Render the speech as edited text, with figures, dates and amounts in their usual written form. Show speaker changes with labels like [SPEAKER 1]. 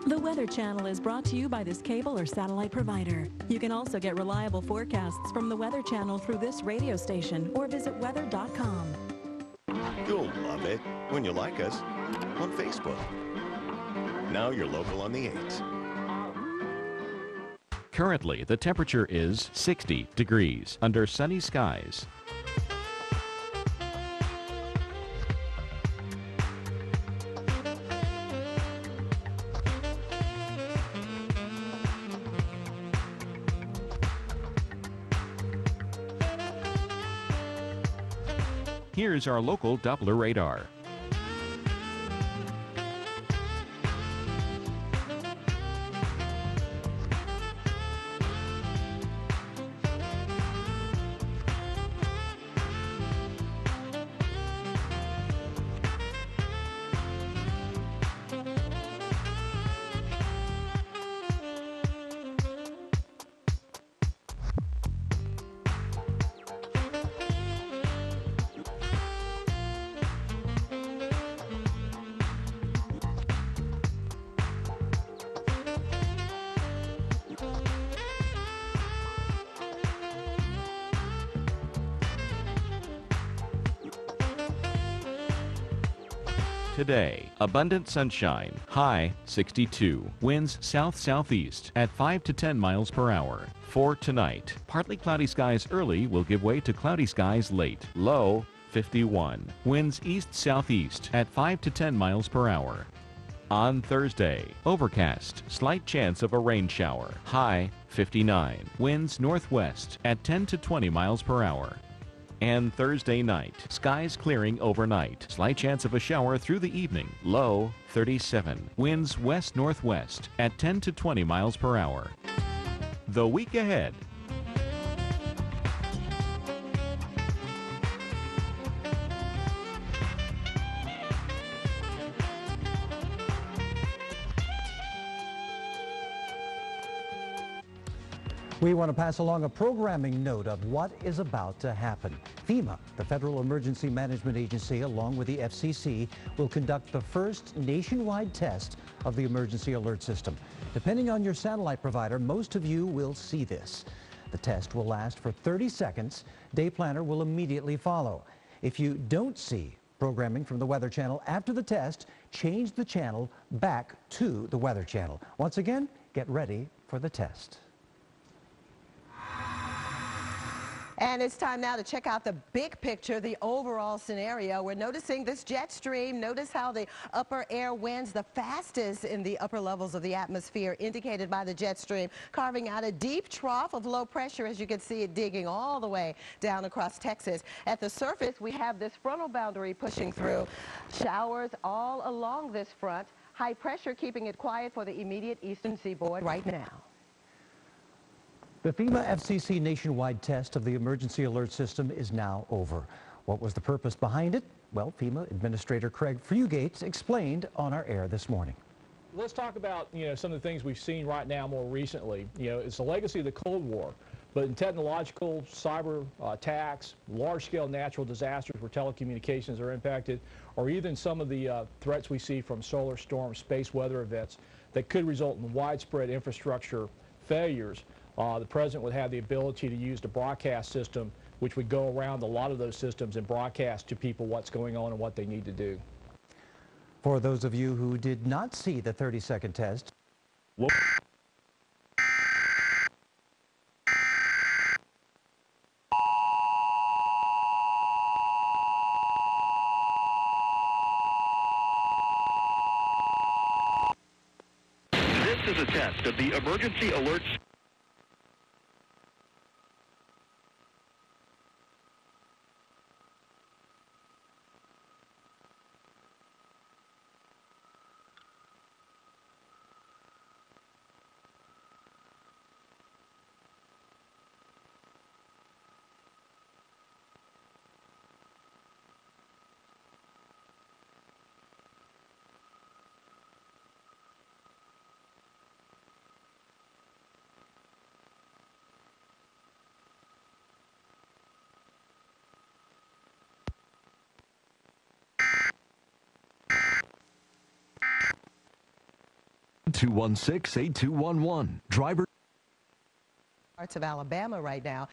[SPEAKER 1] The Weather Channel is brought to you by this cable or satellite provider. You can also get reliable forecasts from the Weather Channel through this radio station or visit weather.com.
[SPEAKER 2] You'll love it when you like us on Facebook. Now you're local on the 8s.
[SPEAKER 3] Currently, the temperature is 60 degrees under sunny skies. Here's our local Doppler radar. Today, abundant sunshine, high 62, winds south-southeast at 5 to 10 miles per hour. For tonight, partly cloudy skies early will give way to cloudy skies late, low 51, winds east-southeast at 5 to 10 miles per hour. On Thursday, overcast, slight chance of a rain shower, high 59, winds northwest at 10 to 20 miles per hour. And Thursday night, skies clearing overnight. Slight chance of a shower through the evening. Low 37. Winds west-northwest at 10 to 20 miles per hour. The week ahead.
[SPEAKER 4] We want to pass along a programming note of what is about to happen. FEMA, the Federal Emergency Management Agency, along with the FCC, will conduct the first nationwide test of the emergency alert system. Depending on your satellite provider, most of you will see this. The test will last for 30 seconds. Day Planner will immediately follow. If you don't see programming from the Weather Channel after the test, change the channel back to the Weather Channel. Once again, get ready for the test.
[SPEAKER 5] And it's time now to check out the big picture, the overall scenario. We're noticing this jet stream. Notice how the upper air winds the fastest in the upper levels of the atmosphere, indicated by the jet stream, carving out a deep trough of low pressure, as you can see it digging all the way down across Texas. At the surface, we have this frontal boundary pushing through. Showers all along this front. High pressure keeping it quiet for the immediate eastern seaboard right now.
[SPEAKER 4] The FEMA FCC nationwide test of the emergency alert system is now over. What was the purpose behind it? Well, FEMA Administrator Craig Fugate explained on our air this morning.
[SPEAKER 6] Let's talk about, some of the things we've seen right now more recently. It's the legacy of the Cold War, but in technological, cyber attacks, large-scale natural disasters where telecommunications are impacted, or even some of the threats we see from solar storms, space weather events that could result in widespread infrastructure failures. The president would have the ability to use the broadcast system, which would go around a lot of those systems and broadcast to people what's going on and what they need to do.
[SPEAKER 4] For those of you who did not see the 30-second test,
[SPEAKER 7] This is a test of the emergency alert.
[SPEAKER 8] 216-8211. Driver
[SPEAKER 5] Parts of Alabama right now.